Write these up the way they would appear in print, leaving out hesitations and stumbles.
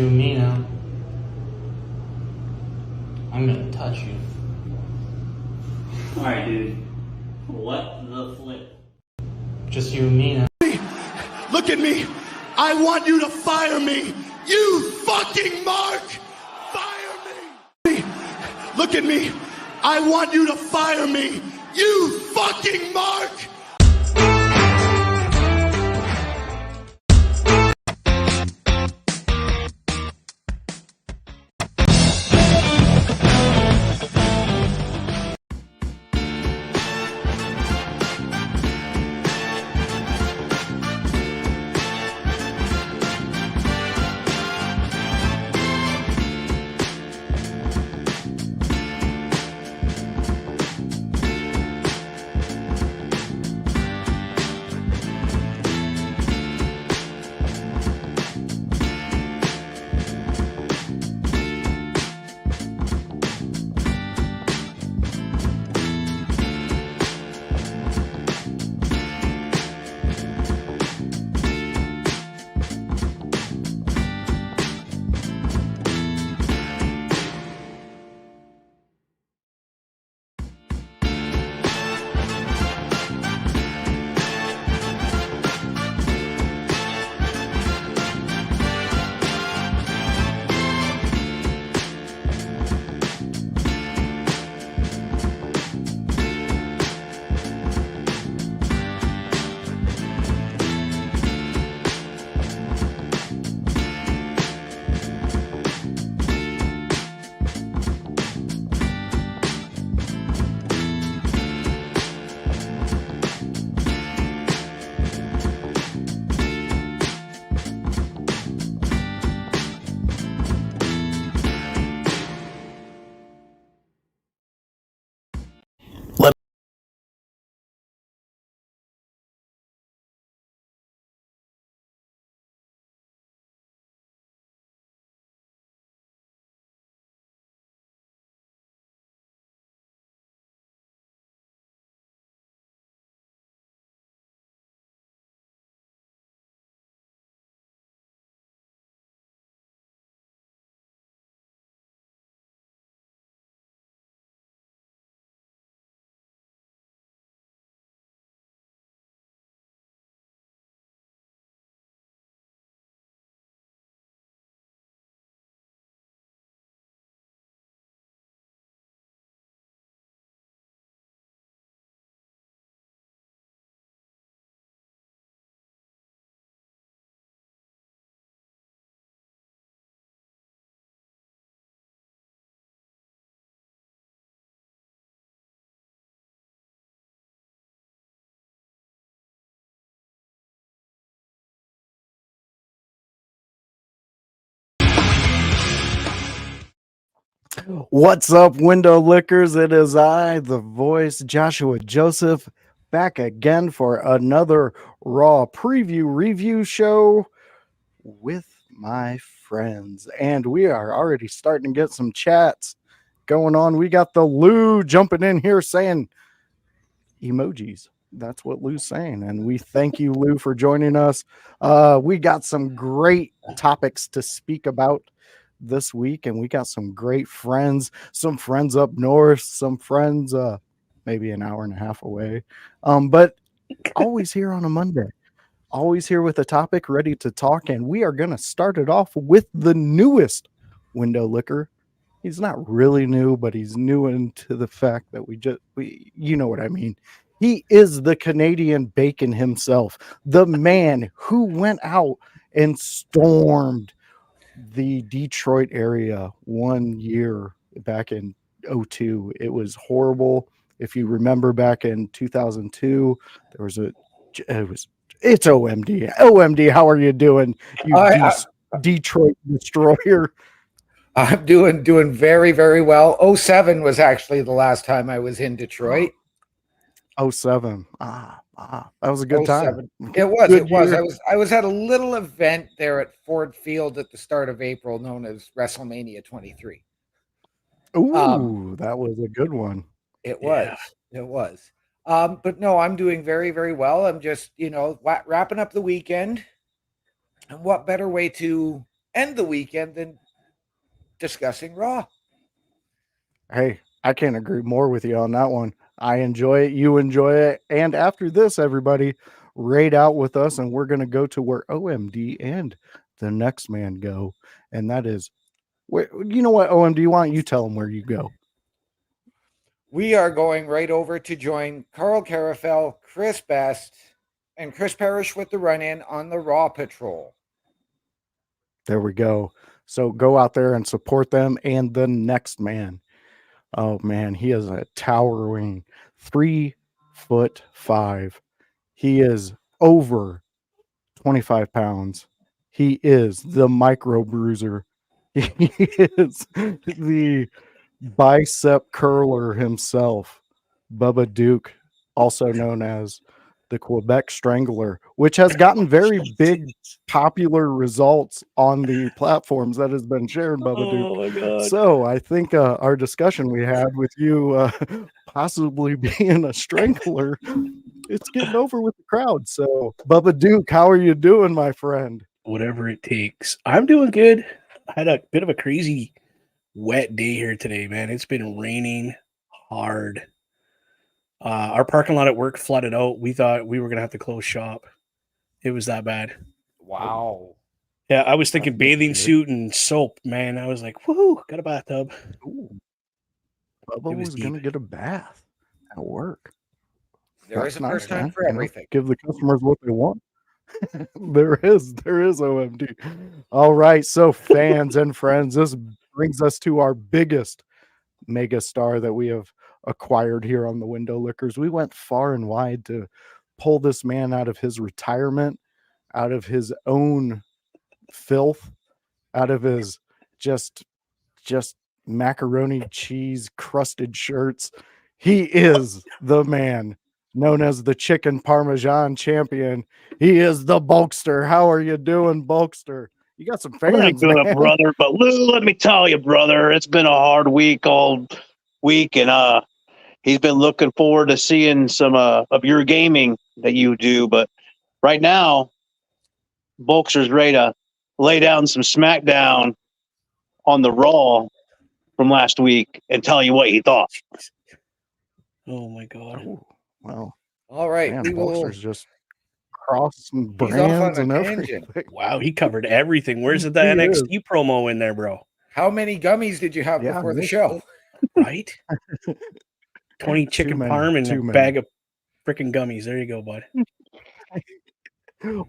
you and me now. I'm gonna touch you. Alright, dude. What the flip? Just you and me now. Look at me. I want you to fire me. You fucking Mark. Fire me. Look at me. I want you to fire me. You fucking Mark. What's up, window lickers? It is I, the voice, Joshua Joseph, back again for another Raw preview review show with my friends. And we are already starting to get some chats going on. We got the Lou jumping in here saying emojis. That's what Lou's saying. And we thank you, Lou, for joining us. We got some great topics to speak about this week, and we got some great friends, some friends up north, some friends maybe an hour and a half away, but always here on a Monday, always here with a topic ready to talk. And we are going to start it off with the newest window licker. He's not really new, but he's new into the fact that we you know what I mean. He is the Canadian Bacon himself, the man who went out and stormed the Detroit area 1 year back in 2002. It was horrible. If you remember back in 2002, there was it's OMD. OMD, how are you doing? You Detroit destroyer. I'm doing very, very well. 2007 was actually the last time I was in Detroit. 2007. That was a good time. It was. Good It was. year. I was at a little event there at Ford Field at the start of April, known as WrestleMania 23. Ooh, that was a good one. It was. It was. But no, I'm doing very, very well. I'm just, wrapping up the weekend. And what better way to end the weekend than discussing Raw. Hey, I can't agree more with you on that one. I enjoy it. You enjoy it. And after this, everybody, raid out with us, and we're going to go to where OMD and the next man go. And that is, you know what, OMD, why don't you tell them where you go? We are going right over to join Carl Carafel, Chris Best, and Chris Parrish with the run-in on the Raw Patrol. There we go. So go out there and support them and the next man. Oh man, he is a towering 3'5". He is over 25 pounds. He is the micro bruiser. He is the bicep curler himself, Bubba Duke, also known as the Quebec Strangler, which has gotten very big popular results on the platforms that has been shared, Bubba Duke. Oh my God. So I think our discussion we had with you possibly being a strangler, it's getting over with the crowd. So Bubba Duke, how are you doing, my friend? Whatever it takes. I'm doing good. I had a bit of a crazy wet day here today, man. It's been raining hard. Our parking lot at work flooded out. We thought we were going to have to close shop. It was that bad. Wow. Yeah, I was thinking That's bathing good. suit and soap, man. I was like, woohoo, got a bathtub. Ooh. Bubba It was was going to deep. get a bath at work. There is a That's first nice, time man. for You know, everything. give the customers what they want. There is OMD. All right, so fans and friends, this brings us to our biggest mega star that we have acquired here on the Window Lickers. We went far and wide to pull this man out of his retirement, out of his own filth, out of his just macaroni cheese crusted shirts. He is the man known as the chicken parmesan champion. He is the Bulkster. How are you doing, Bulkster? You got some Pretty fans, good, man. brother. But Lou, let me tell you, brother, it's been a hard week all week, and he's been looking forward to seeing some of your gaming that you do. But right now, Bulkster's ready to lay down some SmackDown on the Raw from last week and tell you what he thought. Oh my God. Oh, well, All right. man, We will. Bulkster's just crossing He's off on brands a and tangent. everything. Wow, he covered everything. Where's the He is. NXT promo in there, bro? How many gummies did you have Yeah, before the no show? Right? 20 chicken many, parm and too a many. bag of freaking gummies. There you go, bud.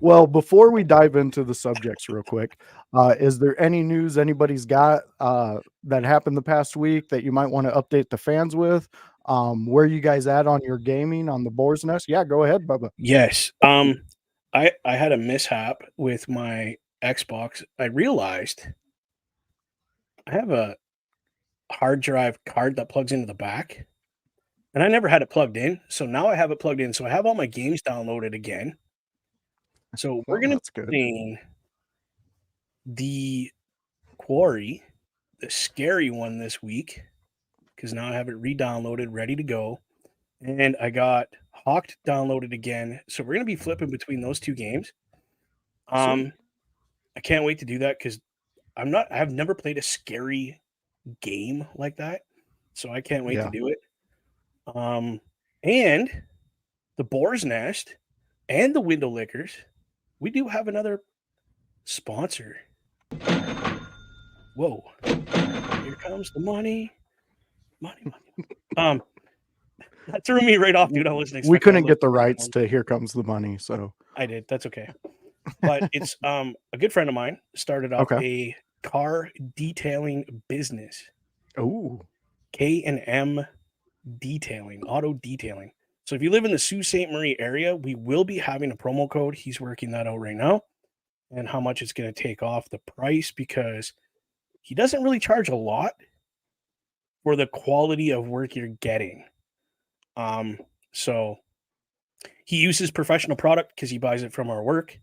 Well, before we dive into the subjects real quick, is there any news anybody's got that happened the past week that you might want to update the fans with? Where you guys at on your gaming on the Boar's Nest? Yeah, go ahead, Bubba. Yes. I had a mishap with my Xbox. I realized I have a hard drive card that plugs into the back, and I never had it plugged in. So now I have it plugged in. So I have all my games downloaded again. So we're Oh, gonna that's be good. playing the Quarry, the scary one this week, because now I have it re-downloaded, ready to go. And I got Hawked downloaded again. So we're gonna be flipping between those two games. Sweet. I can't wait to do that because I've never played a scary game like that. So I can't wait Yeah. to do it. And the Boar's Nest and the Window Lickers, we do have another sponsor. Whoa. Here comes the money. Money. That threw me right off, dude. I wasn't expecting We couldn't that get the little rights to Here Comes the Money, so I did. That's okay. But it's a good friend of mine started up a car detailing business. oh, K&M Detailing, auto detailing. So if you live in the Sault Ste. Marie area, we will be having a promo code. He's working that out right now, and how much it's going to take off the price, because he doesn't really charge a lot for the quality of work you're getting. So he uses professional product because he buys it from our work.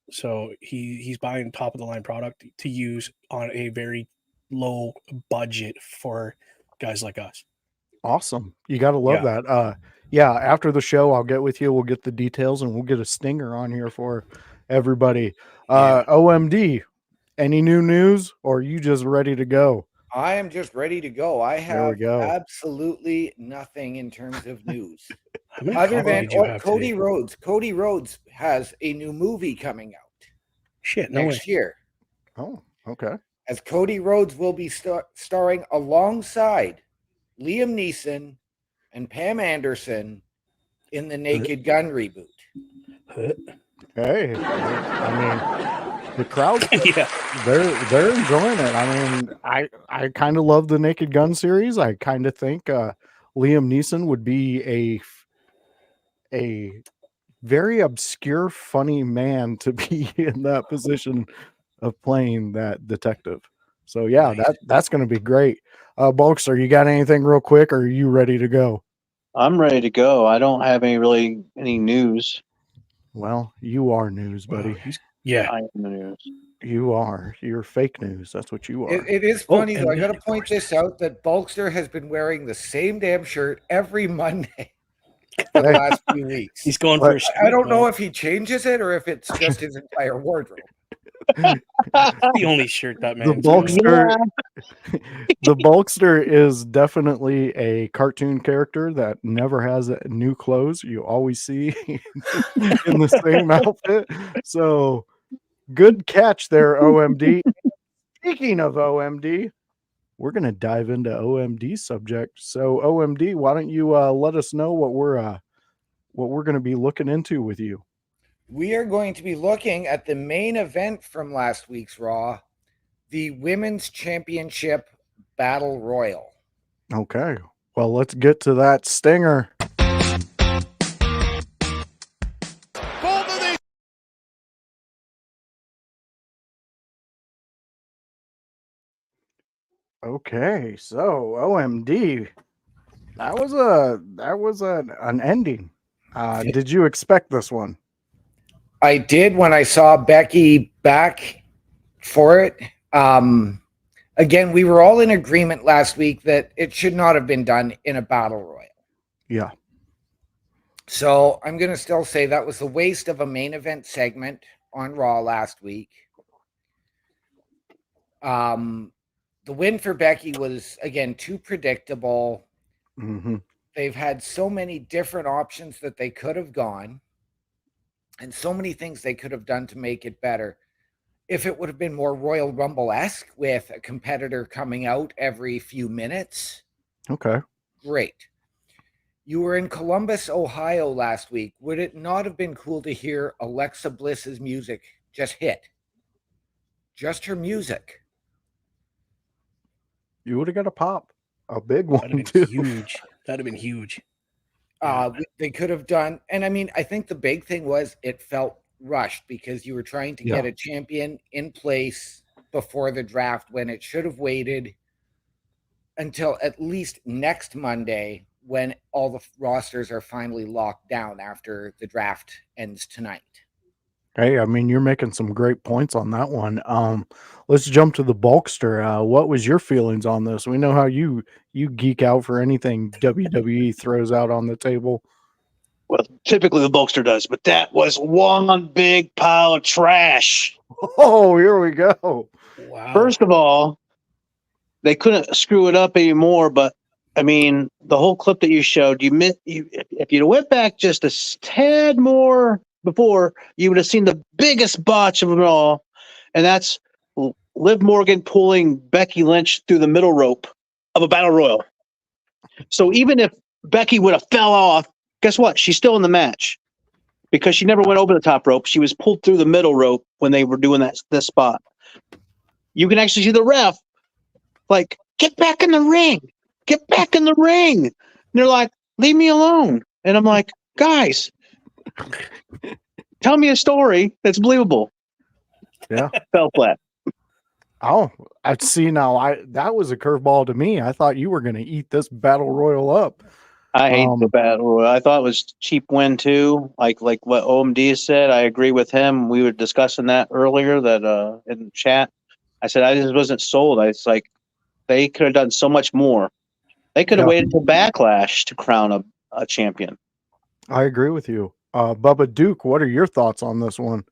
So he's buying top of the line product to use on a very low budget for guys like us. awesome. You got to love that. Yeah, after the show, I'll get with you. We'll get the details and we'll get a stinger on here for everybody. Yeah. OMD, Any new news, or are you just ready to go? I am just ready to go. I There we have go. absolutely nothing in terms of news. How many Other coffee than did you have Cody today? Rhodes. Cody Rhodes has a new movie coming out Shit, no way. next year. Oh, okay. As Cody Rhodes will be starring alongside Liam Neeson and Pam Anderson in the Naked Gun reboot. Hey, I mean, the crowd, Yeah. they're enjoying it. I mean, I kind of love the Naked Gun series. I kind of think Liam Neeson would be a very obscure, funny man to be in that position of playing that detective. So yeah, Nice. that's going to be great. Bulkster, you got anything real quick, or are you ready to go? I'm ready to go. I don't have any news. Well, you are news, Wow, buddy. yeah. I am the news. You are. You're fake news. That's what you are. It is Oh, funny, though. I and got to of point course. this out that Bulkster has been wearing the same damn shirt every Monday for the Hey. last few weeks. He's going But for a I don't know street if he changes it or if it's just his entire wardrobe. fight. The only shirt that The man's got. Bulkster, the Bulkster is definitely a cartoon character that never has new clothes. You always see in the same outfit. So good catch there, OMD. Speaking of OMD, we're gonna dive into OMD subject. So OMD, why don't you let us know what we're gonna be looking into with you? We are going to be looking at the main event from last week's Raw, the Women's Championship Battle Royal. Okay. Well, let's get to that stinger. Okay, so OMD, that was an ending. Did you expect this one? I did when I saw Becky back for it. Again, we were all in agreement last week that it should not have been done in a battle royal. Yeah. So I'm going to still say that was a waste of a main event segment on Raw last week. The win for Becky was, again, too predictable. Mm-hmm. They've had so many different options that they could have gone and so many things they could have done to make it better. If it would have been more Royal Rumble-esque with a competitor coming out every few minutes, Okay. great. You were in Columbus, Ohio last week. Would it not have been cool to hear Alexa Bliss's music just hit? Just her music. You would have got a pop, a big That'd one have too. been huge. That'd have been huge. They could have done, and I mean, I think the big thing was it felt rushed because you were trying to get a champion in place before the draft when it should have waited until at least next Monday when all the rosters are finally locked down after the draft ends tonight. Hey, I mean, you're making some great points on that one. Let's jump to the Bulkster. What was your feelings on this? We know how you geek out for anything WWE throws out on the table. Well, typically the Bulkster does, but that was one big pile of trash. Oh, here we go. Wow. First of all, they couldn't screw it up anymore, but I mean, the whole clip that you showed, if you went back just a tad more before, you would have seen the biggest botch of them all, and that's Liv Morgan pulling Becky Lynch through the middle rope of a battle royal. So even if Becky would have fell off, guess what? She's still in the match because she never went over the top rope. She was pulled through the middle rope when they were doing this spot. You can actually see the ref like, get back in the ring. Get back in the ring. And they're like, leave me alone. And I'm like, guys, tell me a story that's believable. Yeah. Fell flat. Oh, I see now. That was a curveball to me. I thought you were going to eat this battle royal up. I hate the battle royal. I thought it was cheap win too. Like what OMD said, I agree with him. We were discussing that earlier that in the chat. I said I just wasn't sold. It's like they could have done so much more. They could have waited till Backlash to crown a champion. I agree with you. Bubba Duke, what are your thoughts on this one?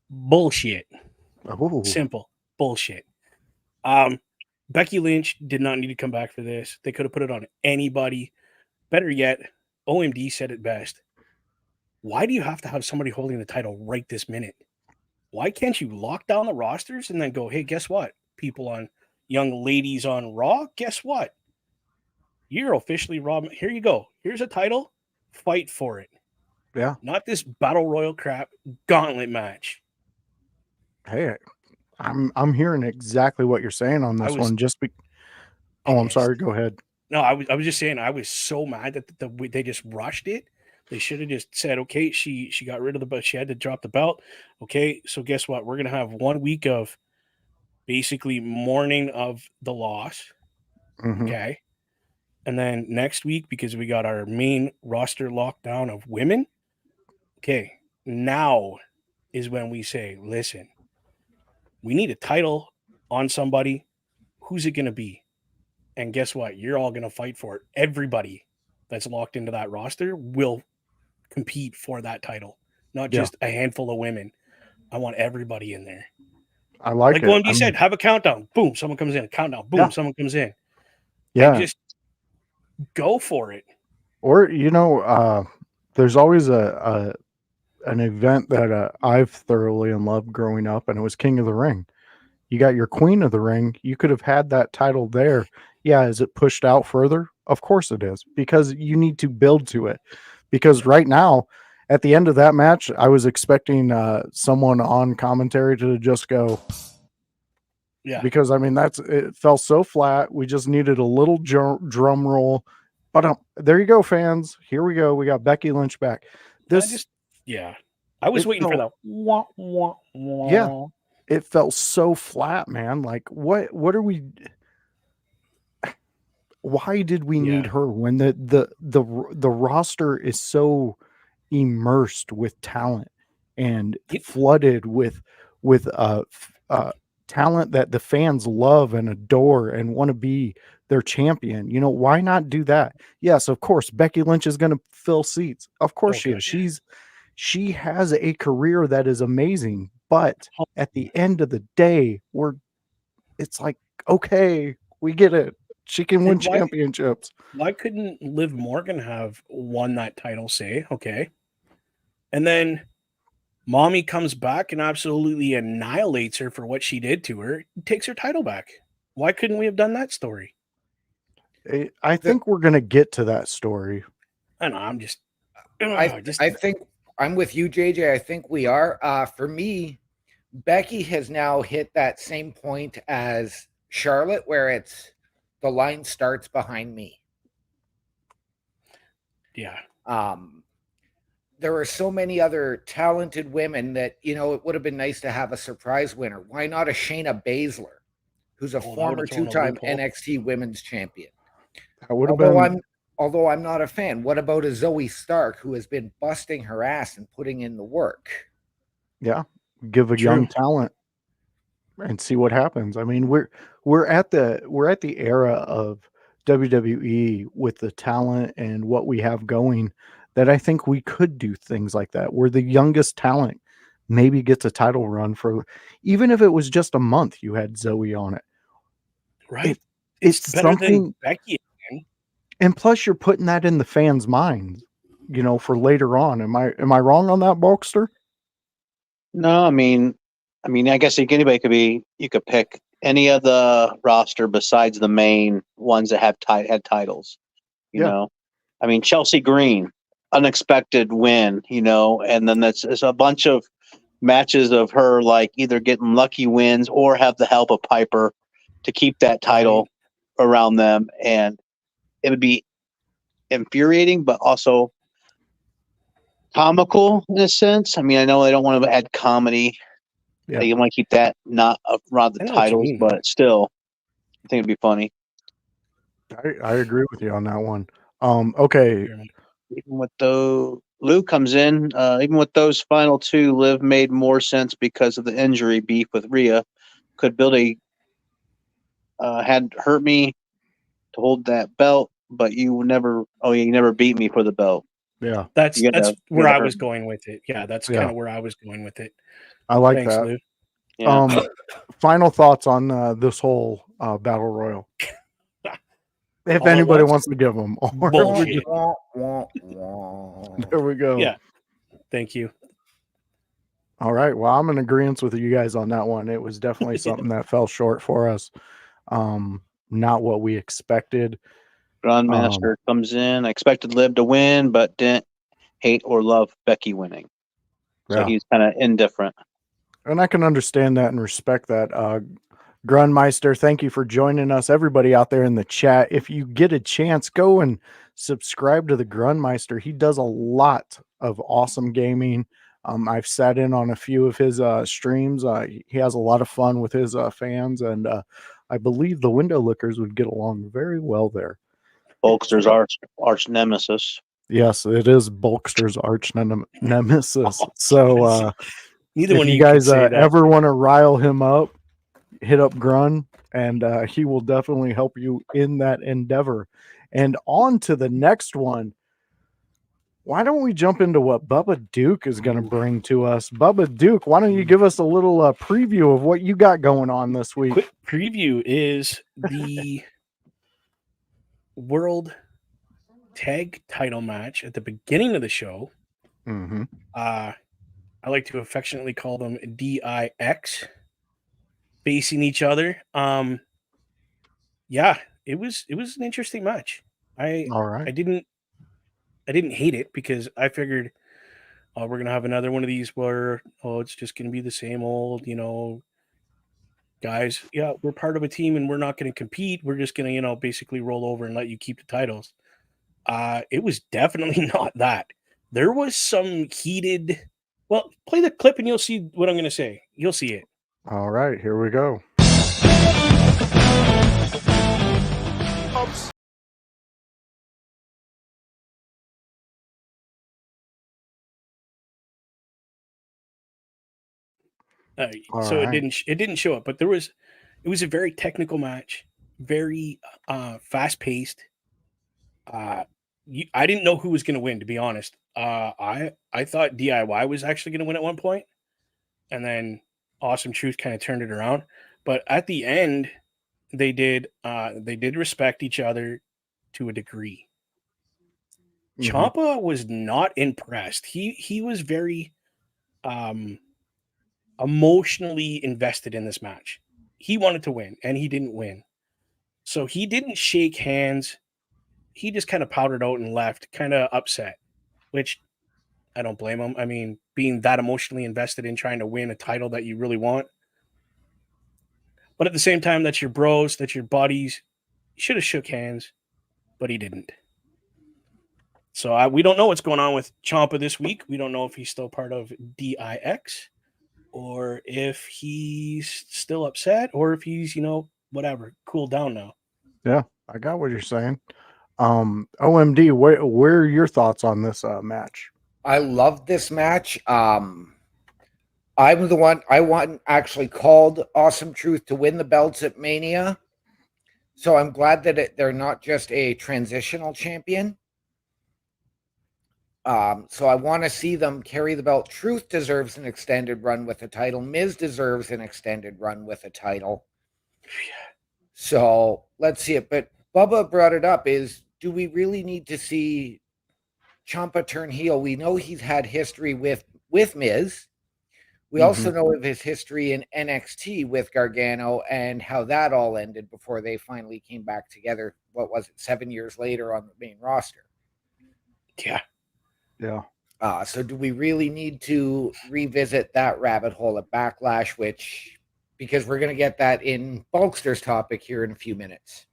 Bullshit. Oh, Simple bullshit. Becky Lynch did not need to come back for this. They could have put it on anybody. Better yet, OMD said it best. Why do you have to have somebody holding the title right this minute? Why can't you lock down the rosters and then go, hey, guess what? People on young ladies on Raw, guess what? You're officially Raw. Here you go. Here's a title. Fight for it. yeah. Not this battle royal crap gauntlet match. Hey, I'm hearing exactly what you're saying on this was one. I'm pissed. sorry. Go ahead. No, I was just saying I was so mad that they just rushed it. They should have just said, okay, she got rid of the belt. She had to drop the belt. Okay, so guess what? We're gonna have 1 week of basically mourning of the loss. Mhm. Okay. And then next week, because we got our main roster lockdown of women, okay, now is when we say, listen, we need a title on somebody. Who's it going to be? And guess what? You're all going to fight for it. Everybody that's locked into that roster will compete for that title, not just a handful of women. I want everybody in there. I like it. Like OMD said, have a countdown. Boom, someone comes in. Countdown. Boom, someone comes in. Yeah. And just go for it. Or, there's always an event that I've thoroughly loved growing up, and it was King of the Ring. You got your Queen of the Ring. You could have had that title there. Yeah, is it pushed out further? Of course it is, because you need to build to it. Because right now, at the end of that match, I was expecting someone on commentary to just go, yeah. Because, it fell so flat. We just needed a little drum roll. But there you go, fans. Here we go. We got Becky Lynch back. I was waiting for that. Wah, wah, wah. Yeah. It felt so flat, man. Like, what are we? Why did we need her when the roster is so immersed with talent and flooded with talent that the fans love and adore and want to be their champion? Why not do that? Yes, of course, Becky Lynch is going to fill seats. Of course she is. She has a career that is amazing, but at the end of the day, it's like, okay, we get it. She can win championships. Why couldn't Liv Morgan have won that title, say, okay? And then Mommy comes back and absolutely annihilates her for what she did to her, takes her title back. Why couldn't we have done that story? I think we're going to get to that story. I know, I think I'm with you, JJ. I think we are. For me, Becky has now hit that same point as Charlotte, where it's the line starts behind me. Yeah. There are so many other talented women that, it would have been nice to have a surprise winner. Why not a Shayna Baszler, who's a former two-time NXT Women's Champion? That would have been. Although I'm not a fan, what about a Zoe Stark who has been busting her ass and putting in the work? Yeah, give a young talent and see what happens. We're at the era of WWE with the talent and what we have going, that I think we could do things like that, where the youngest talent maybe gets a title run for, even if it was just a month. You had Zoe on it, right? It's better something. Than Becky. And plus, you're putting that in the fans' minds, for later on. Am I wrong on that, Bulkster? No, I guess anybody could be. You could pick any of the roster besides the main ones that have had titles. You know, Chelsea Green, unexpected win. And then there's a bunch of matches of her like either getting lucky wins or have the help of Piper to keep that title around them, and it would be infuriating, but also comical in a sense. I know they don't want to add comedy. Yeah. They want to keep that not around the titles, but still, I think it'd be funny. I agree with you on that one. Okay. Even with Lou comes in, even with those final two, Liv made more sense because of the injury beef with Rhea. Could build had hurt me to hold that belt, but you never beat me for the belt. Yeah. That's where I was going with it. Yeah, that's kind of where I was going with it. I like that. Lou. Yeah. Final thoughts on this whole battle royal. If All at anybody once? wants to give them, or Bullshit. Wah, wah, wah. there we go. Yeah. Thank you. All right. Well, I'm in agreement with you guys on that one. It was definitely something that fell short for us. Not what we expected. Grandmaster comes in. I expected Liv to win, but didn't hate or love Becky winning. So Yeah. he's kind of indifferent. And I can understand that and respect that. Grunmeister, thank you for joining us. Everybody out there in the chat, if you get a chance, go and subscribe to the Grunmeister. He does a lot of awesome gaming. I've sat in on a few of his streams. He has a lot of fun with his fans, and I believe the Window Lickers would get along very well there. Bulkster's arch nemesis. Yes, it is Bulkster's arch nemesis. So Neither if one of you you guys can say that. ever want to rile him up, hit up Grun, and he will definitely help you in that endeavor. And on to the next one. Why don't we jump into what Bubba Duke is going to bring to us? Bubba Duke, why don't you give us a little preview of what you got going on this week? Quick preview is the World Tag Title match at the beginning of the show. Mm-hmm. I like to affectionately call them DIX, facing each other. Yeah, it was an interesting match. All right. I didn't hate it because I figured we're gonna have another one of these where it's just gonna be the same old, guys. Yeah, we're part of a team and we're not gonna compete. We're just gonna basically roll over and let you keep the titles. It was definitely not that. There was some heated. Well, play the clip and you'll see what I'm gonna say. You'll see it. All right, here we go. So right. it didn't show up, but it was a very technical match, very fast paced. I didn't know who was going to win, to be honest. I thought DIY was actually going to win at one point, and then Awesome Truth kind of turned it around. But at the end, they did respect each other to a degree. Mhm. Ciampa was not impressed. He was very emotionally invested in this match. He wanted to win, and he didn't win. So he didn't shake hands. He just kind of powdered out and left, kind of upset, which I don't blame him. I mean, being that emotionally invested in trying to win a title that you really want. But at the same time, that's your bros, that's your buddies. You should have shook hands, but he didn't. So we don't know what's going on with Ciampa this week. We don't know if he's still part of DIX or if he's still upset or if he's, whatever, cooled down now. Yeah, I got what you're saying. OMD, where are your thoughts on this match? I love this match. I'm the one actually called Awesome Truth to win the belts at Mania. So I'm glad that they're not just a transitional champion. So I want to see them carry the belt. Truth deserves an extended run with a title. Miz deserves an extended run with a title. So let's see it. But Bubba brought it up do we really need to see Ciampa turn heel? We know he's had history with Miz. We also know of his history in NXT with Gargano and how that all ended before they finally came back together. What was it, 7 years later on the main roster? Yeah. Yeah. So do we really need to revisit that rabbit hole at Backlash, because we're going to get that in Bulkster's topic here in a few minutes.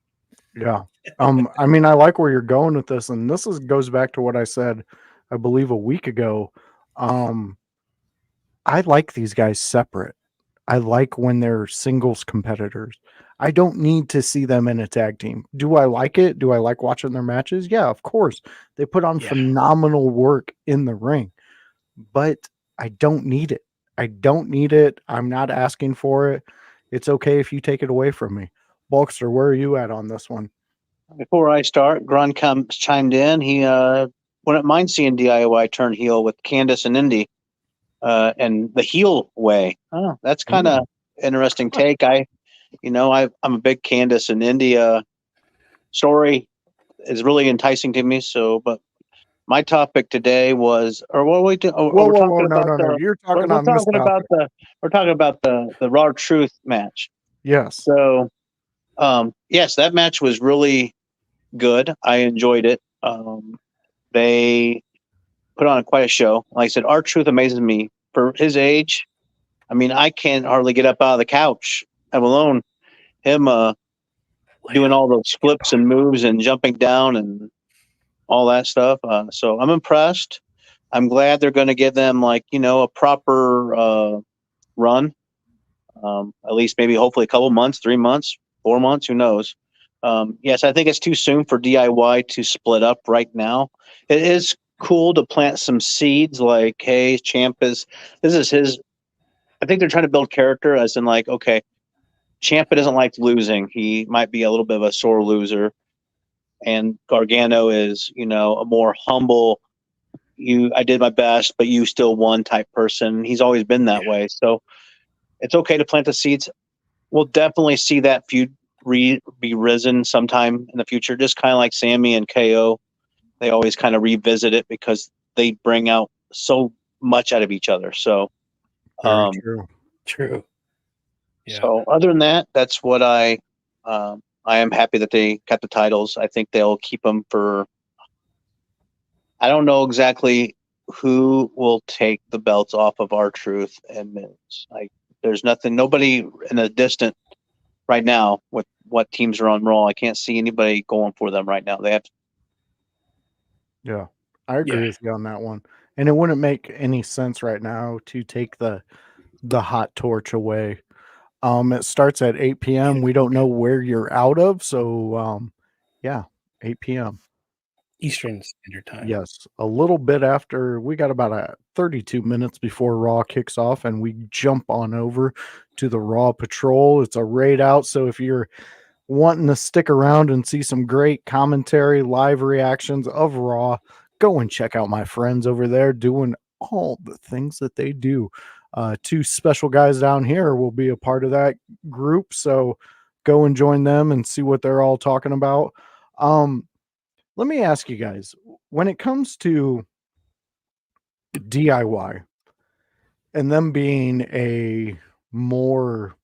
Yeah. I mean, I like where you're going with this, and this goes back to what I said, I believe, a week ago. I like these guys separate. I like when they're singles competitors. I don't need to see them in a tag team. Do I like it? Do I like watching their matches? Yeah, of course. They put on phenomenal work in the ring, but I don't need it. I don't need it. I'm not asking for it. It's okay if you take it away from me. Bulkster, where are you at on this one? Before I start, Grun chimed in. He wouldn't mind seeing DIY turn heel with Candice and Indy, and the heel way. Oh, that's kind of interesting take. I'm a big Candace and India story is really enticing to me. So, but my topic today was, or what we do? Whoa, no. You're talking on this topic. We're talking about the Raw Truth match. Yes. So, yes, that match was really good. I enjoyed it. They put on quite a show. Like I said, R-Truth amazes me for his age. I mean, I can't hardly get up out of the couch, let alone him doing all those flips and moves and jumping down and all that stuff. So I'm impressed. I'm glad they're going to give them a proper run. At least maybe hopefully a couple months, 3 months, 4 months, who knows? Yes, I think it's too soon for DIY to split up right now. It is cool to plant some seeds like, hey, this is his. I think they're trying to build character as in okay, Ciampa doesn't like losing. He might be a little bit of a sore loser. And Gargano is, a more humble, I did my best, but you still won type person. He's always been that way. So it's okay to plant the seeds. We'll definitely see that feud be risen sometime in the future, just kind of like Sammy and KO. They always kind of revisit it because they bring out so much out of each other. So, True. Yeah. So other than that, that's what I am happy that they kept the titles. I think they'll keep them for. I don't know exactly who will take the belts off of R-Truth and Miz. There's nobody in the distant right now with what teams are on Raw. I can't see anybody going for them right now. They have. Yeah, I agree with you on that one. And it wouldn't make any sense right now to take the hot torch away. It starts at 8 p.m. We don't know where you're out of, so 8 p.m. Eastern Standard Time. Yes, a little bit after. We got about 32 minutes before Raw kicks off, and we jump on over to the Raw Patrol. It's a raid out, so if you're wanting to stick around and see some great commentary, live reactions of Raw, go and check out my friends over there doing all the things that they do. Two special guys down here will be a part of that group, so go and join them and see what they're all talking about. Let me ask you guys, when it comes to DIY and them being a more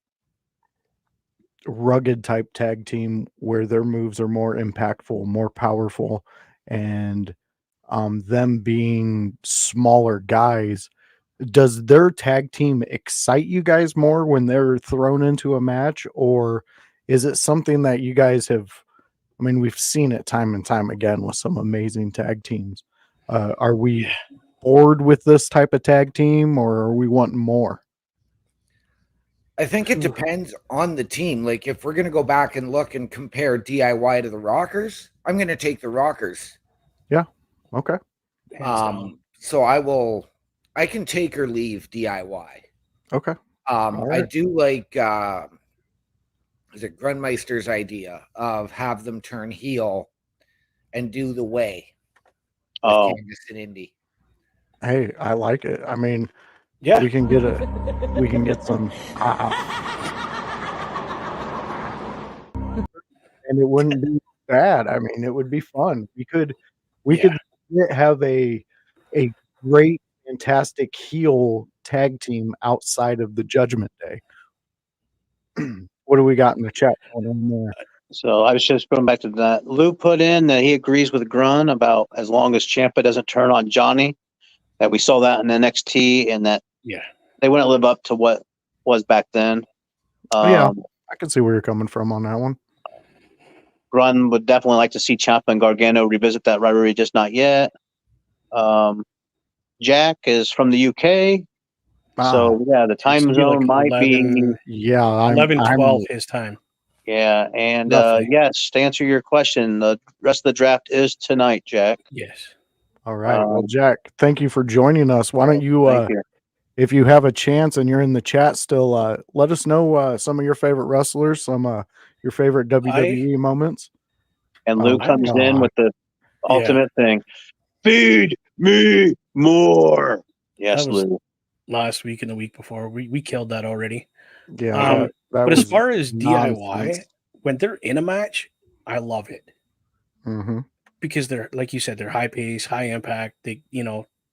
rugged type tag team where their moves are more impactful, more powerful, and them being smaller guys, does their tag team excite you guys more when they're thrown into a match, or is it something that you guys have? I mean, we've seen it time and time again with some amazing tag teams. Are we bored with this type of tag team, or are we wanting more? I think it depends on the team. Like, if we're going to go back and look and compare DIY to the Rockers, I'm going to take the Rockers. Yeah. Okay. So I can take or leave DIY. Okay. Right. I do like, is it Grunmeister's idea of have them turn heel and do the way. Oh, Candice and Indy. Hey, I like it. I mean, Yeah. we can get some, and it wouldn't be bad. I mean, it would be fun. We could have a great, fantastic heel tag team outside of the Judgment Day. What do we got in the chat? So I was just going back to that. Lou put in that he agrees with Grun about as long as Ciampa doesn't turn on Johnny, that we saw that in NXT, and that they wouldn't live up to what was back then. I can see where you're coming from on that one. Grun would definitely like to see Ciampa and Gargano revisit that rivalry, just not yet. Jack is from the UK. So the time zone might 11, be 11-12 his time. Yeah, and yes, to answer your question, the rest of the draft is tonight, Jack. Yes. All right. Well, Jack, thank you for joining us. Why don't you, if you have a chance and you're in the chat still, let us know some of your favorite wrestlers, some your favorite WWE moments. And Lou comes in with the ultimate thing. Feed me more. Yes, Lou. Last week and the week before. We killed that already. Yeah, that but as was far as DIY, nonsense. when they're in a match, I love it Mm-hmm. because they're, like you said, they're high pace, high impact. They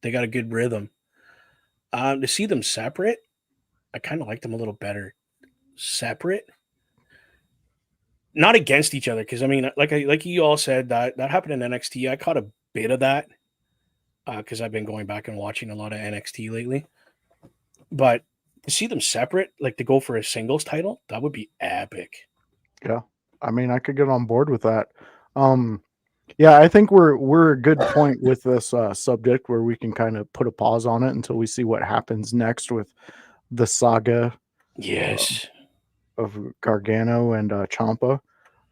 got a good rhythm. To see them separate, I kind of like them a little better separate, not against each other. Because I mean, like you all said, that happened in NXT. I caught a bit of that because I've been going back and watching a lot of NXT lately. But to see them separate, like to go for a singles title, that would be epic. Yeah, I mean, I could get on board with that. Yeah, I think we're a good point with this subject where we can kind of put a pause on it until we see what happens next with the saga Yes. of Gargano and Ciampa.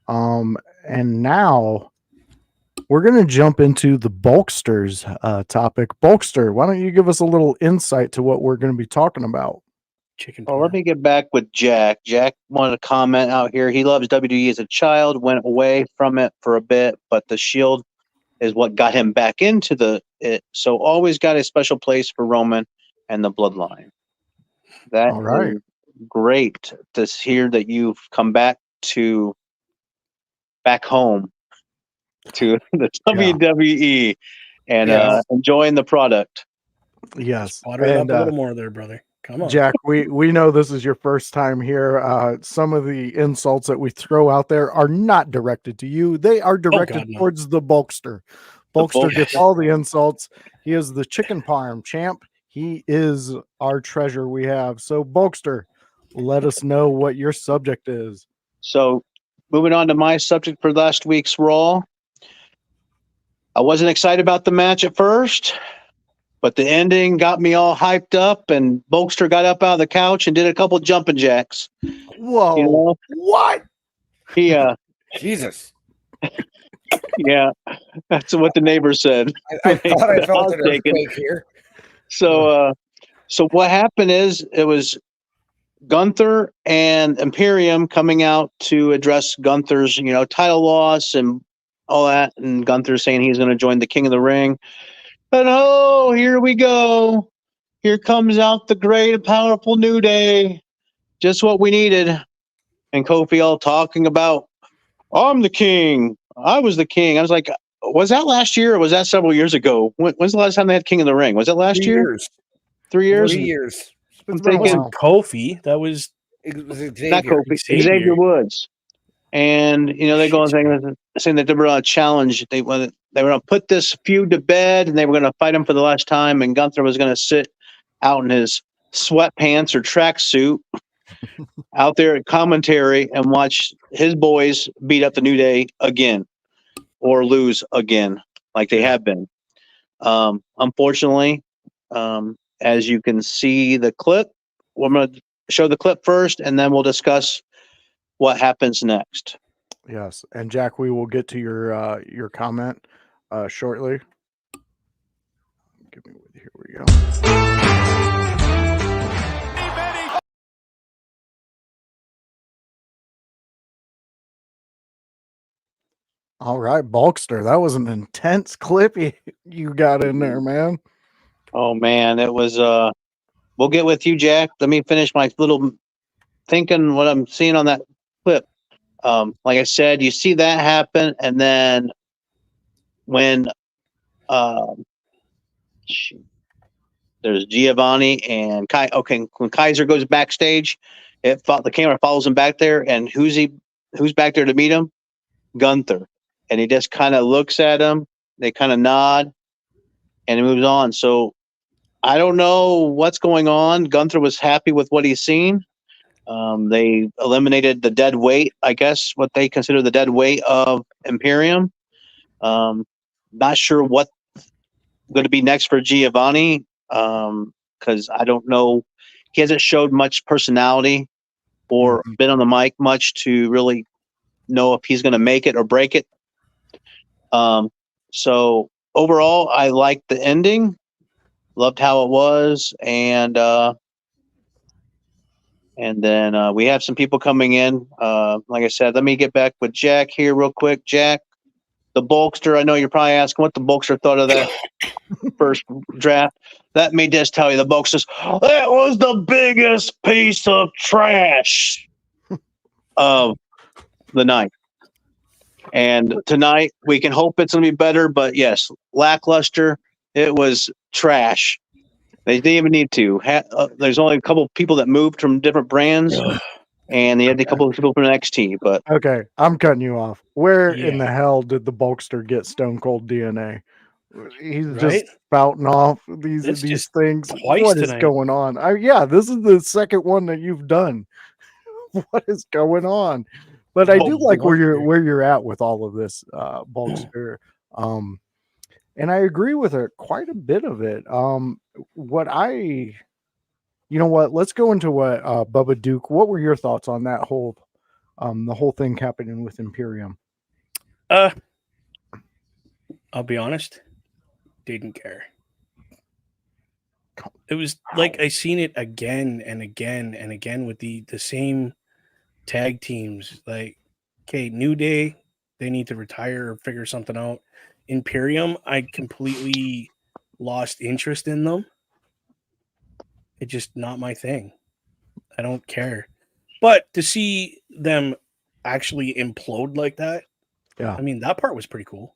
And now we're going to jump into the Bulksters topic. Bulkster, why don't you give us a little insight to what we're going to be talking about? Chicken. Well, let me get back with Jack. Jack wanted to comment out here. He loves WWE as a child, went away from it for a bit, but the Shield is what got him back into it. So always got a special place for Roman and the Bloodline. That All right. is great to hear that you've come back home to the WWE and enjoying the product. Yes. Water it up a little more there, brother. Come on. Jack, we know this is your first time here. Some of the insults that we throw out there are not directed to you. They are directed towards the Bulkster. Bulkster gets all the insults. He is the chicken parm champ. He is our treasure we have. So, Bulkster, let us know what your subject is. So, moving on to my subject for last week's Raw. I wasn't excited about the match at first, but the ending got me all hyped up, and Bulkster got up out of the couch and did a couple jumping jacks. Whoa. You know? What? He, Jesus. Yeah, that's what the neighbor said. I thought I felt an earthquake here. So what happened is it was Gunther and Imperium coming out to address Gunther's, title loss and all that, and Gunther saying he's going to join the King of the Ring. But oh, here we go. Here comes out the great and powerful New Day. Just what we needed. And Kofi all talking about, I'm the king. I was the king. I was like, was that last year or was that several years ago? When's the last time they had King of the Ring? Was it last year? 3 years? 3 years. I'm thinking Kofi. That was Xavier. not Kofi. Xavier Woods. And they go on saying that they were on a challenge. They were going to put this feud to bed, and they were going to fight him for the last time. And Gunther was going to sit out in his sweatpants or tracksuit out there at commentary and watch his boys beat up the New Day again or lose again, like they have been. Unfortunately, as you can see the clip, we're going to show the clip first, and then we'll discuss what happens next. Yes, and Jack, we will get to your comment shortly. Here we go. All right, Bulkster, that was an intense clip you got in there, man. Oh man, it was. We'll get with you, Jack. Let me finish my little thinking what I'm seeing on that clip. Like I said, you see that happen, and then when there's Giovanni and Kai. Okay, when Kaiser goes backstage, the camera follows him back there, and who's back there to meet him? Gunther, and he just kind of looks at him. They kind of nod, and he moves on. So I don't know what's going on. Gunther was happy with what he's seen. They eliminated the dead weight, I guess, what they consider the dead weight of Imperium. Not sure what's going to be next for Giovanni, because I don't know. He hasn't showed much personality or been on the mic much to really know if he's going to make it or break it. So overall, I liked the ending. Loved how it was, and then we have some people coming in. Like I said, let me get back with Jack here real quick. Jack, the Bulkster. I know you're probably asking what the Bulkster thought of that first draft. Let me just tell you, the Bulkster, that was the biggest piece of trash of the night. And tonight, we can hope it's going to be better, but yes, lackluster. It was trash. They didn't even need to. There's only a couple of people that moved from different brands, and they had a couple of people from NXT. But okay, I'm cutting you off. Where in the hell did the Bulkster get Stone Cold DNA? He's just spouting off these things. What is going on? Yeah, this is the second one that you've done. What is going on? But I do like where you're at with all of this, Bulkster. And I agree with her quite a bit of it. You know what? Let's go into what Bubba Duke. What were your thoughts on that whole, the whole thing happening with Imperium? I'll be honest, didn't care. It was like I seen it again and again and again with the same tag teams. Like, okay, New Day, they need to retire or figure something out. Imperium, I completely lost interest in them. It's just not my thing. I don't care. But to see them actually implode like that, yeah, I mean, that part was pretty cool.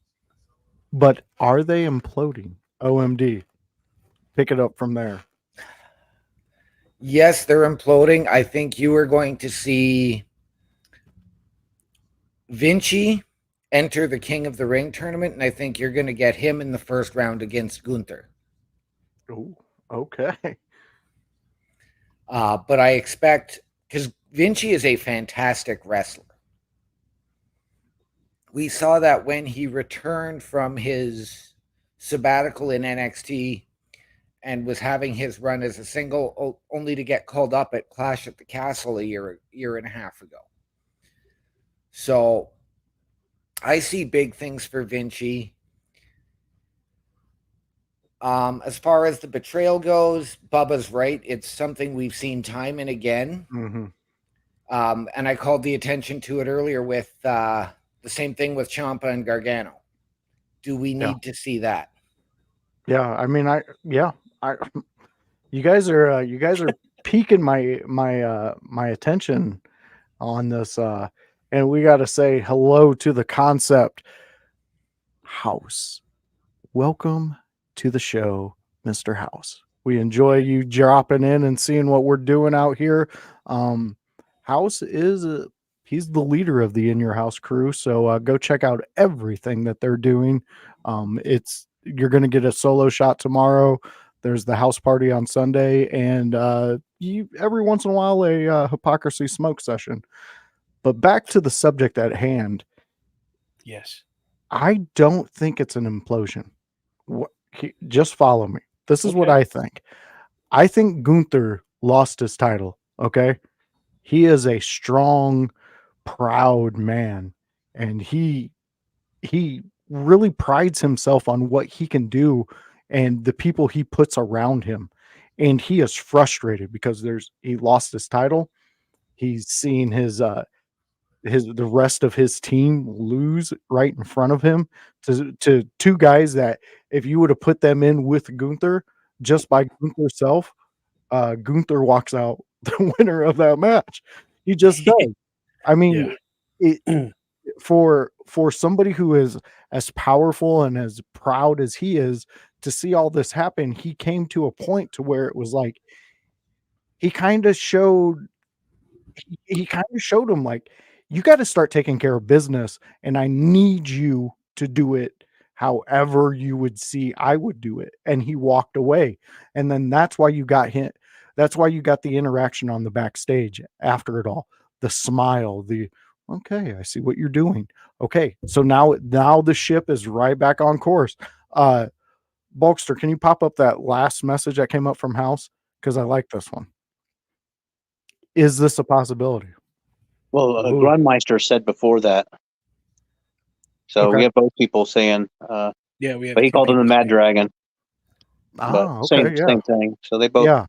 But are they imploding? OMD. Pick it up from there. Yes, they're imploding. I think you are going to see Vinci enter the King of the Ring tournament, and I think you're going to get him in the first round against Gunther. Oh, okay. But I expect, because Vinci is a fantastic wrestler. We saw that when he returned from his sabbatical in NXT and was having his run as a single, only to get called up at Clash at the Castle a year and a half ago. So I see big things for Vinci. As far as the betrayal goes, Bubba's right. It's something we've seen time and again. Mm-hmm. And I called the attention to it earlier with the same thing with Ciampa and Gargano. Do we need to see that? Yeah, I mean, you guys are piquing my attention on this, and we got to say hello to the concept House. Welcome to the show, Mr. House. We enjoy you dropping in and seeing what we're doing out here. House is he's the leader of the In Your House crew, so go check out everything that they're doing. You're going to get a solo shot tomorrow. There's the house party on Sunday, and every once in a while a hypocrisy smoke session. But back to the subject at hand. Yes, I don't think it's an implosion. Just follow me. This is what I think. I think Gunther lost his title. Okay, he is a strong, proud man, and he really prides himself on what he can do and the people he puts around him. And he is frustrated because he lost his title. He's seen the rest of his team lose right in front of him to two guys that if you would have put them in with Gunther, just by Gunther's self, Gunther walks out the winner of that match. He just does. I mean, for somebody who is as powerful and as proud as he is, to see all this happen, he came to a point to where it was like he kind of showed him like, you got to start taking care of business, and I need you to do it however you would see I would do it. And he walked away. And then that's why you got him. That's why you got the interaction on the backstage after it all. The smile, okay, I see what you're doing. Okay, so now the ship is right back on course. Bulkster, can you pop up that last message that came up from House? Because I like this one. Is this a possibility? Well, Grandmeister said before that. So we have both people saying, we have. But he called him the Mad Dragon. Okay, same thing. So they both. Yeah.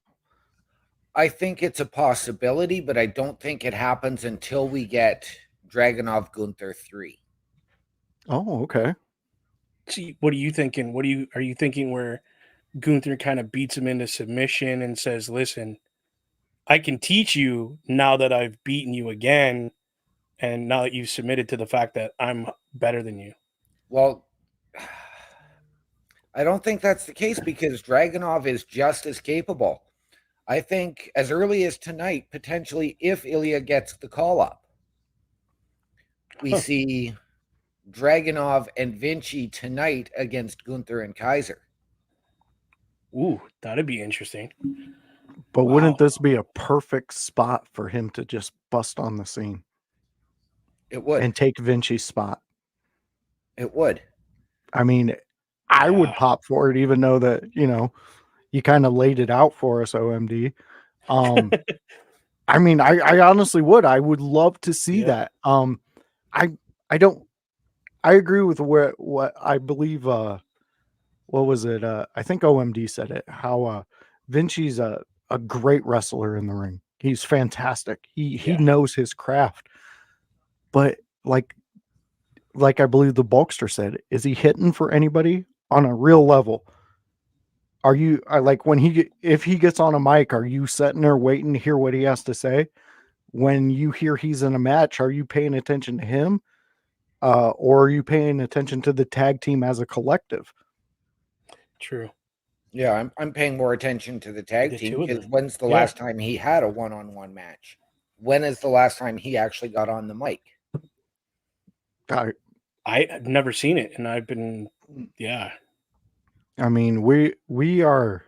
I think it's a possibility, but I don't think it happens until we get Dragunov Gunther 3. Oh, okay. See, what are you thinking? Are you thinking where Gunther kind of beats him into submission and says, "Listen, I can teach you now that I've beaten you again, and now that you've submitted to the fact that I'm better than you." Well, I don't think that's the case because Dragunov is just as capable. I think as early as tonight, potentially, if Ilya gets the call up, we see Dragunov and Vinci tonight against Gunther and Kaiser. Ooh, that'd be interesting. But Wow. wouldn't this be a perfect spot for him to just bust on the scene It would. and take Vinci's spot? It would. I mean, I would Yeah. pop for it, even though that, you kind of laid it out for us, OMD. I mean, I honestly would. I would love to see Yeah. that. I agree with what I believe. What was it? I think OMD said it. How Vinci's a great wrestler in the ring. He's fantastic. He Yeah. knows his craft. But like I believe the Bulkster said, is he hitting for anybody on a real level? Are you if he gets on a mic, are you sitting there waiting to hear what he has to say? When you hear he's in a match, are you paying attention to him? Or are you paying attention to the tag team as a collective? True. Yeah, I'm paying more attention to the tag The team two of because them. when's the Yeah. last time he had a one-on-one match? When is the last time he actually got on the mic? I've never seen it, and I've been, yeah. I mean, we are,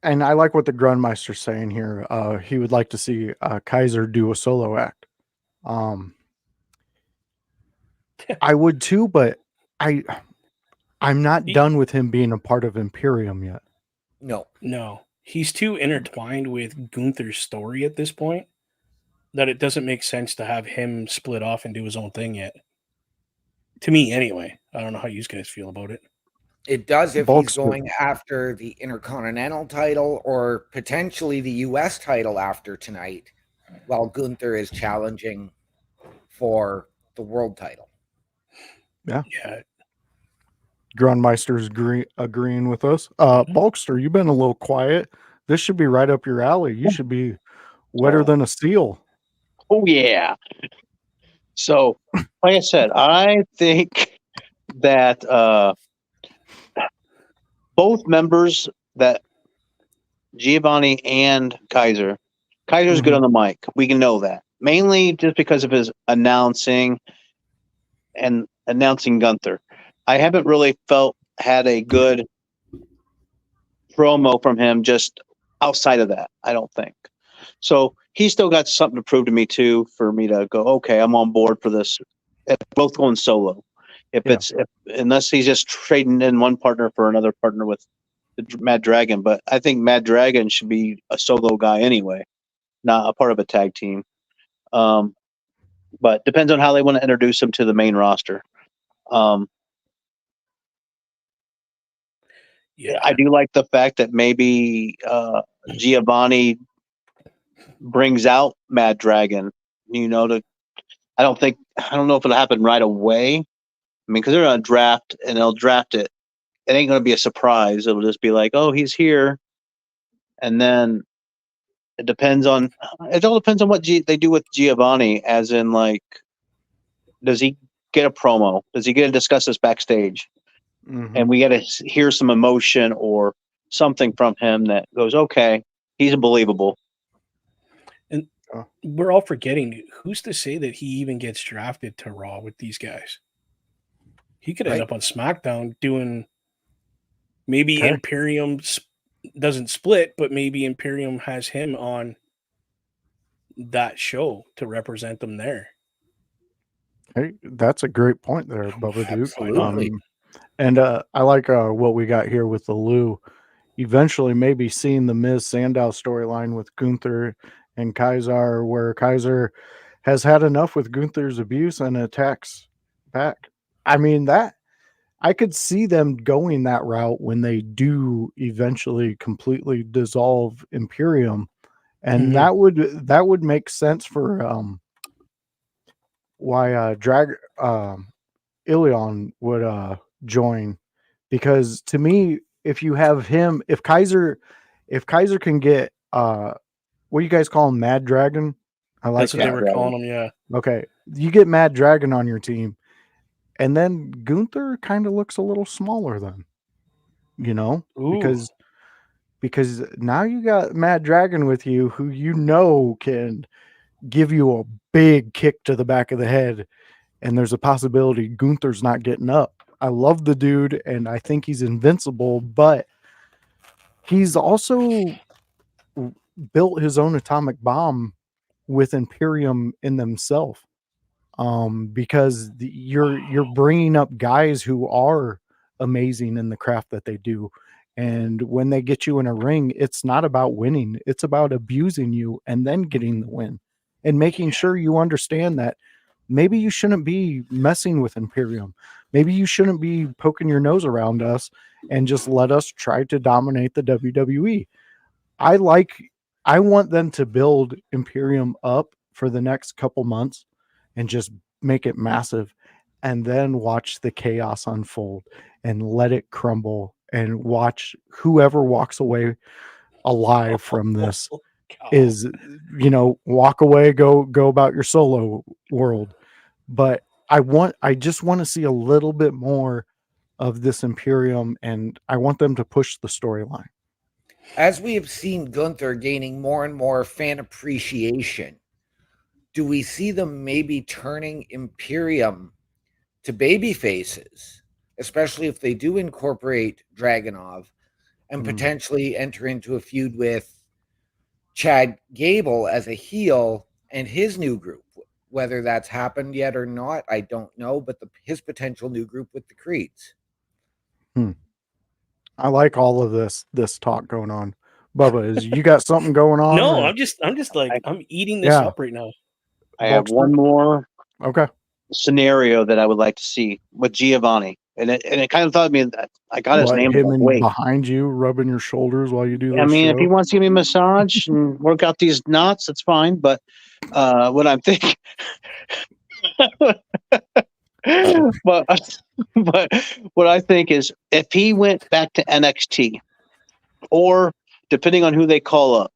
and I like what the Grunmeister's saying here. He would like to see Kaiser do a solo act. I would too, but I'm not done with him being a part of Imperium yet. No. He's too intertwined with Gunther's story at this point that it doesn't make sense to have him split off and do his own thing yet. To me, anyway. I don't know how you guys feel about it. It does if Bulkster. he's going after the Intercontinental title or potentially the US title after tonight, while Gunther is challenging for the world title. Yeah. Yeah. Grunmeister's agreeing with us. Bulkster, you've been a little quiet. This should be right up your alley. You should be wetter than a seal. Oh, yeah. So, like I said, I think that both members, that Giovanni and Kaiser's good on the mic. We can know that. Mainly just because of his announcing Gunther. I haven't really had a good promo from him just outside of that, I don't think. So he's still got something to prove to me too, for me to go, okay, I'm on board for this. If both going solo. Unless he's just trading in one partner for another partner with Mad Dragon. But I think Mad Dragon should be a solo guy anyway, not a part of a tag team. But depends on how they want to introduce him to the main roster. Yeah. I do like the fact that maybe Giovanni brings out Mad Dragon, I don't know if it'll happen right away. I mean, because they're going to draft and they'll draft it. It ain't going to be a surprise. It'll just be like, oh, he's here. And then it all depends on what they do with Giovanni, as in, like, does he get a promo? Does he get to discuss this backstage? Mm-hmm. And we got to hear some emotion or something from him that goes, okay, he's believable. And we're all forgetting, who's to say that he even gets drafted to Raw with these guys? He could end up on SmackDown doing maybe Imperium doesn't split, but maybe Imperium has him on that show to represent them there. Hey, that's a great point there, Bubba Duke. Absolutely. And I like what we got here with the Lou. Eventually, maybe seeing the Miz Sandow storyline with Gunther and Kaiser, where Kaiser has had enough with Gunther's abuse and attacks back. I mean, that I could see them going that route when they do eventually completely dissolve Imperium, and that would make sense for why Ilion would join, because to me, if you have him, if Kaiser can get what do you guys call him, Mad Dragon? I like That's what they that. were calling him. Yeah. Okay, you get Mad Dragon on your team, and then Gunther kind of looks a little smaller then, Ooh. because now you got Mad Dragon with you, who can give you a big kick to the back of the head, and there's a possibility Gunther's not getting up. I love the dude, and I think he's invincible, but he's also built his own atomic bomb with Imperium in themselves. Because you're bringing up guys who are amazing in the craft that they do, and when they get you in a ring, it's not about winning, it's about abusing you and then getting the win, and making sure you understand that maybe you shouldn't be messing with Imperium, maybe you shouldn't be poking your nose around us, and just let us try to dominate the WWE. I want them to build Imperium up for the next couple months and just make it massive, and then watch the chaos unfold and let it crumble, and watch whoever walks away alive from this is, walk away, go about your solo world. But I just want to see a little bit more of this Imperium, and I want them to push the storyline. As we have seen Gunther gaining more and more fan appreciation, do we see them maybe turning Imperium to baby faces, especially if they do incorporate Dragunov and potentially enter into a feud with Chad Gable as a heel and his new group? Whether that's happened yet or not, I don't know, but his potential new group with the Creeds. I like all of this talk going on. Bubba, is you got something going on? No, or- I'm just like I'm eating this up right now. I have one more Okay. scenario that I would like to see with Giovanni, and it kind of thought me that I got his name. Him Wait, behind you, rubbing your shoulders while you do this. I mean, if he show? wants to give me a massage and work out these knots, that's fine. But what I'm thinking, but what I think is, if he went back to NXT, or depending on who they call up,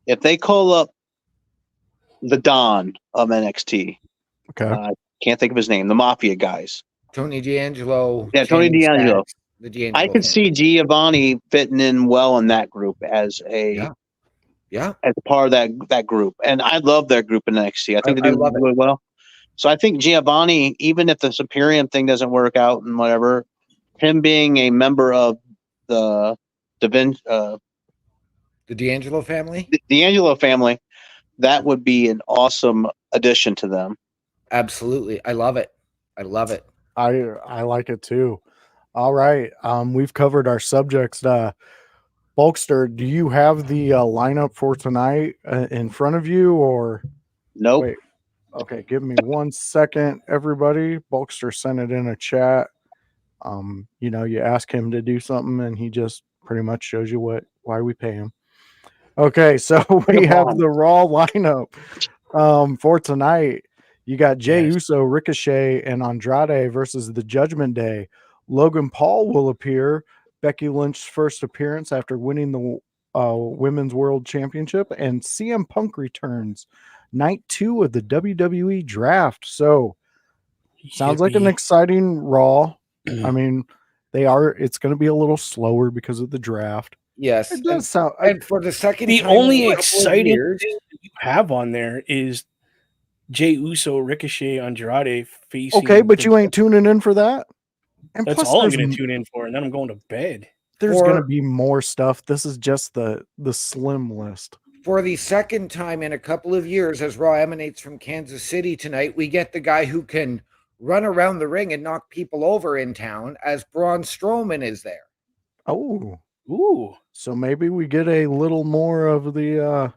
if they call up the Don of NXT, Okay. can't think of his name, the Mafia guys. Tony D'Angelo. Yeah, Tony James D'Angelo. Stacks, the D'Angelo I could see Giovanni fitting in well in that group as a as a part of that group, and I love their group in NXT. I think they I do love really well. So I think Giovanni, even if the Imperium thing doesn't work out and whatever, him being a member of the D'Angelo family. D'Angelo family, that would be an awesome addition to them. Absolutely, I love it. I love it. I like it too. All right. We've covered our subjects. Bulkster, do you have the lineup for tonight in front of you, or Nope. Wait. Okay, give me 1 second, everybody. Bulkster sent it in a chat. You ask him to do something, and he just pretty much shows you why we pay him. Okay, so we have the Raw lineup for tonight. You got Jey Uso, Ricochet, and Andrade versus the Judgment Day. Logan Paul will appear. Becky Lynch's first appearance after winning the Women's World Championship, and CM Punk returns. Night 2 of the WWE Draft. So, sounds like an exciting Raw. I mean, it's going to be a little slower because of the draft. Yes, it does sound. And for the second, the time only in a couple of exciting years, thing that you have on there is Jey Uso, Ricochet, Andrade facing. Okay, but you ain't tuning in for that. And that's plus all I'm there's going to tune in for, and then I'm going to bed. There's going to be more stuff. This is just the slim list. For the second time in a couple of years, as Raw emanates from Kansas City tonight, we get the guy who can run around the ring and knock people over in town, as Braun Strowman is there. Oh, ooh! So maybe we get a little more of the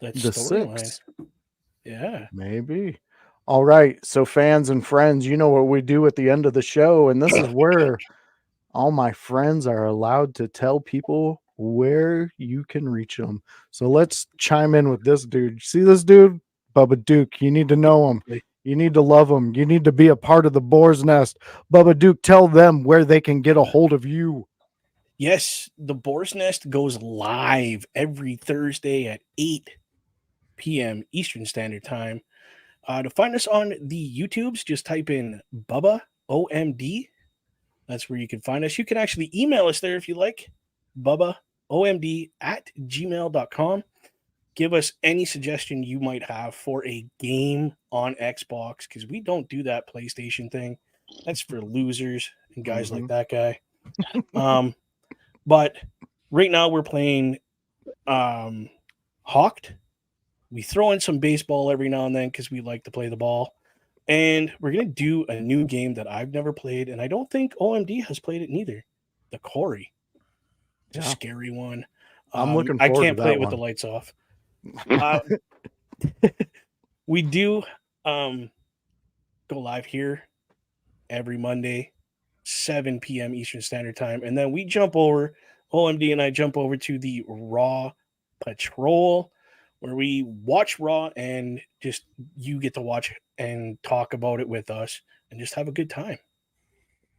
storyline. Yeah, maybe. All right, so fans and friends, you know what we do at the end of the show, and this is where all my friends are allowed to tell people where you can reach them. So let's chime in with this dude. See this dude? Bubba Duke. You need to know him. You need to love them. You need to be a part of the Boar's Nest. Bubba Duke, tell them where they can get a hold of you. Yes, the Boar's Nest goes live every Thursday at 8 p.m. Eastern Standard Time. To find us on the YouTubes, just type in Bubba OMD. That's where you can find us. You can actually email us there if you like. BubbaOMD@gmail.com. Give us any suggestion you might have for a game on Xbox, because we don't do that PlayStation thing. That's for losers and guys like that guy. But right now we're playing Hawked. We throw in some baseball every now and then because we like to play the ball. And we're going to do a new game that I've never played, and I don't think OMD has played it neither. The Quarry. It's a scary one. I'm looking I forward can't to play that it with one. the lights off. We do go live here every Monday, 7 p.m. Eastern Standard Time. And then we jump over, OMD and I jump over to the Raw Patrol, where we watch Raw and just you get to watch and talk about it with us and just have a good time.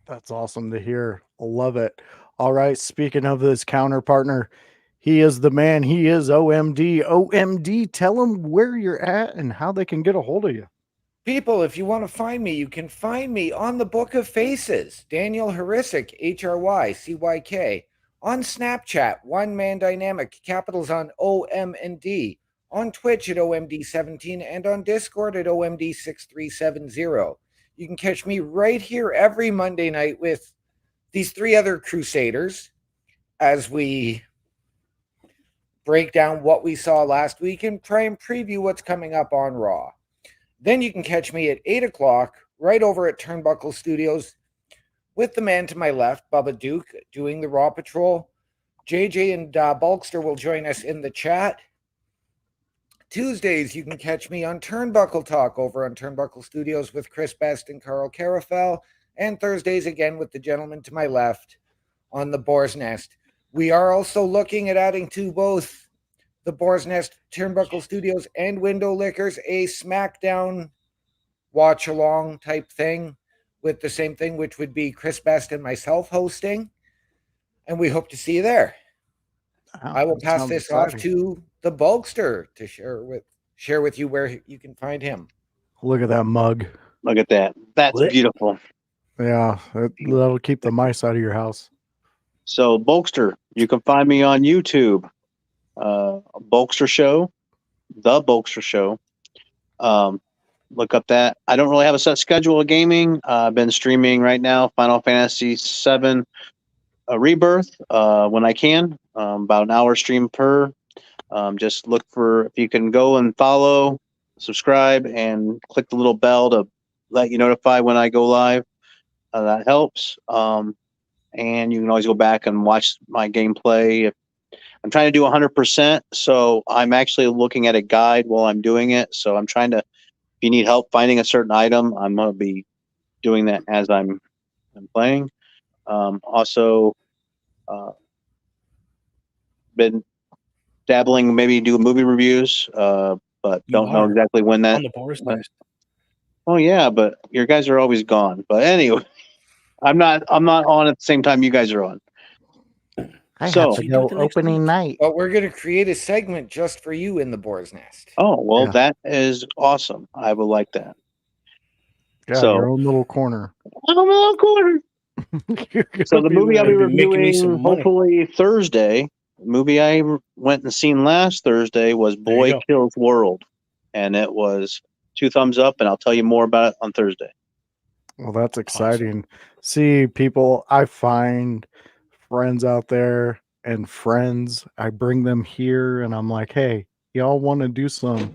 That's awesome to hear. Love it. All right. Speaking of his counter partner, he is the man. He is OMD. OMD, tell them where you're at and how they can get a hold of you. People, if you want to find me, you can find me on the Book of Faces, Daniel Harycyk, HRYCYK, on Snapchat, One Man Dynamic, capitals on OM and D, on Twitch at OMD17, and on Discord at OMD6370. You can catch me right here every Monday night with these three other Crusaders as we break down what we saw last week and try and preview what's coming up on Raw. Then you can catch me at 8 o'clock right over at Turnbuckle Studios with the man to my left, Bubba Duke, doing the Raw Patrol. JJ and Bulkster will join us in the chat. Tuesdays, you can catch me on Turnbuckle Talk over on Turnbuckle Studios with Chris Best and Carl Carafel. And Thursdays again with the gentleman to my left on the Boar's Nest. We are also looking at adding to both the Boar's Nest, Turnbuckle Studios, and Window Lickers a SmackDown watch-along type thing with the same thing, which would be Chris Best and myself hosting. And we hope to see you there. Wow, I will that pass sounds this exciting. off to the Bulkster to share with you where you can find him. Look at that mug. Look at that. That's beautiful. Yeah, that'll keep the mice out of your house. So, Bulkster, you can find me on YouTube. Bulkster Show, The Bulkster Show. Look up that. I don't really have a set schedule of gaming. I've been streaming right now Final Fantasy VII Rebirth when I can, about an hour stream per. Just look for, if you can go and follow, subscribe, and click the little bell to let you notify when I go live. That helps. And you can always go back and watch my gameplay. I'm trying to do 100%, so I'm actually looking at a guide while I'm doing it. So I'm trying to, if you need help finding a certain item, I'm going to be doing that as I'm playing. Also, been dabbling, maybe do movie reviews, but don't know exactly when that. On the Boar's Nest. Oh yeah, but your guys are always gone. But anyway, I'm not on at the same time you guys are on. I So- have to go opening night. But we're going to create a segment just for you in the Boar's Nest. Oh well, Yeah. that is awesome. I would like that. Yeah, So- your own little corner. Oh, corner. So the movie I'll be You'll be making me some reviewing money. hopefully Thursday. The movie I went and seen last Thursday was There you Boy go. Kills World, and it was 2 thumbs up. And I'll tell you more about it on Thursday. Well, that's exciting. See, people, I find friends out there and friends. I bring them here and I'm like, hey, y'all want to do some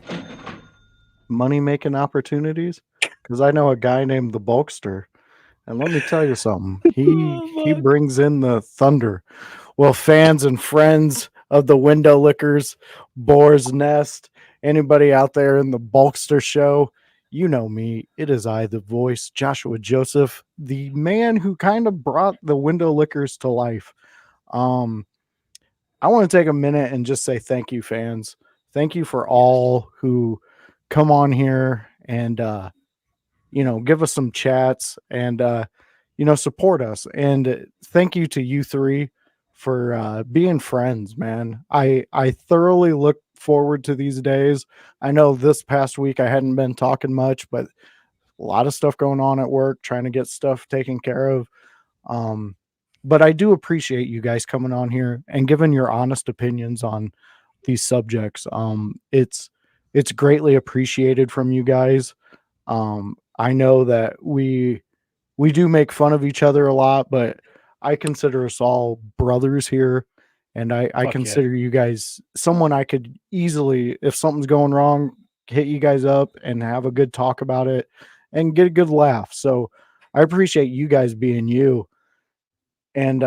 money making opportunities? Because I know a guy named the Bulkster. And let me tell you something. He brings in the thunder. Well, fans and friends of the Window Lickers, Boar's Nest, anybody out there in the Bulkster show, you know me. It is I, the voice, Joshua Joseph, the man who kind of brought the Window Lickers to life. I want to take a minute and just say thank you, fans. Thank you for all who come on here and give us some chats and, support us. And thank you to you three for being friends, man. I thoroughly look forward to these days. I know this past week I hadn't been talking much, but a lot of stuff going on at work, trying to get stuff taken care of. But I do appreciate you guys coming on here and giving your honest opinions on these subjects. It's greatly appreciated from you guys. I know that we do make fun of each other a lot, but I consider us all brothers here. And I consider you guys someone I could easily, if something's going wrong, hit you guys up and have a good talk about it and get a good laugh. So I appreciate you guys being you. And,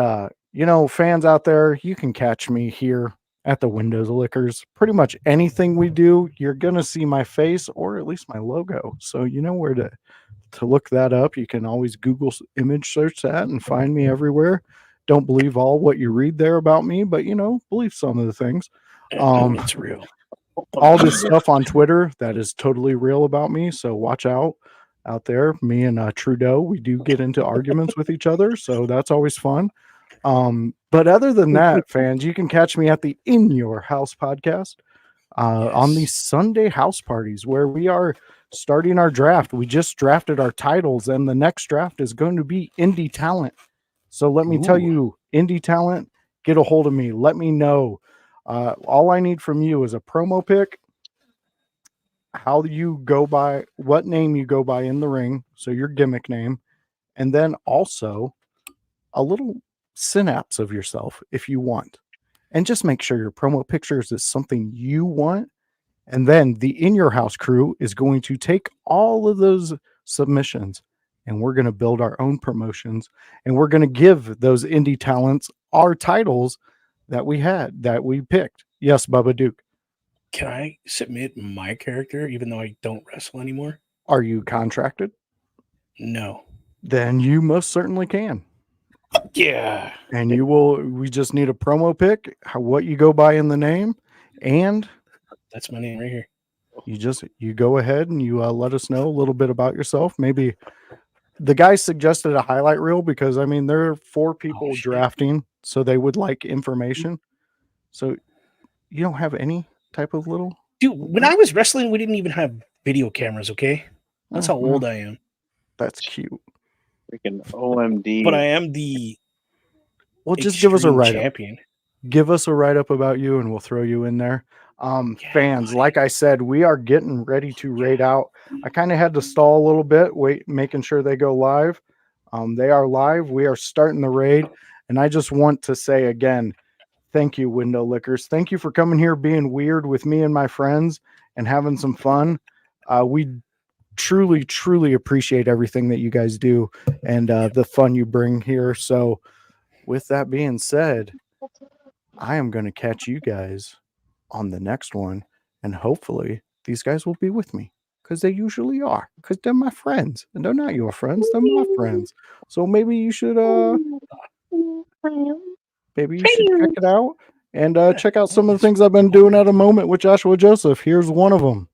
fans out there, you can catch me here at the Windows Lickers. Pretty much anything we do, you're going to see my face or at least my logo. So you know where to look that up. You can always Google image search that and find me everywhere. Don't believe all what you read there about me, but, believe some of the things. It's real. All this stuff on Twitter, that is totally real about me. So watch out there. Me and Trudeau, we do get into arguments with each other. So that's always fun. But other than that, fans, you can catch me at the In Your House podcast on the Sunday house parties where we are starting our draft. We just drafted our titles, and the next draft is going to be indie talent. So let me tell you, indie talent, get a hold of me. Let me know. All I need from you is a promo pick, how you go by, what name you go by in the ring, so your gimmick name, and then also a little synapse of yourself if you want. And just make sure your promo pictures is something you want. And then the In Your House crew is going to take all of those submissions and we're going to build our own promotions and we're going to give those indie talents our titles that we picked. Yes, Bubba Duke. Can I submit my character even though I don't wrestle anymore? Are you contracted? No. Then you most certainly can. Yeah. And we just need a promo pick, what you go by in the name, and that's my name right here. You go ahead and you let us know a little bit about yourself. Maybe the guy suggested a highlight reel because there are 4 people drafting, so they would like information. So you don't have any type of little dude. When I was wrestling, we didn't even have video cameras. Okay, that's how old I am. That's cute. Freaking OMD. But I am the. Well, just give us a write-up. Champion. Give us a write-up about you, and we'll throw you in there. Fans, like I said, we are getting ready to raid out. I kind of had to stall a little bit, making sure they go live. They are live. We are starting the raid, and I just want to say again, thank you, Window Lickers. Thank you for coming here, being weird with me and my friends, and having some fun. We truly, truly appreciate everything that you guys do and the fun you bring here. So, with that being said, I am going to catch you guys on the next one, and hopefully these guys will be with me because they usually are, because they're my friends and they're not your friends, they're my friends. So maybe you should check it out and check out some of the things I've been doing at a moment with Joshua Joseph. Here's one of them.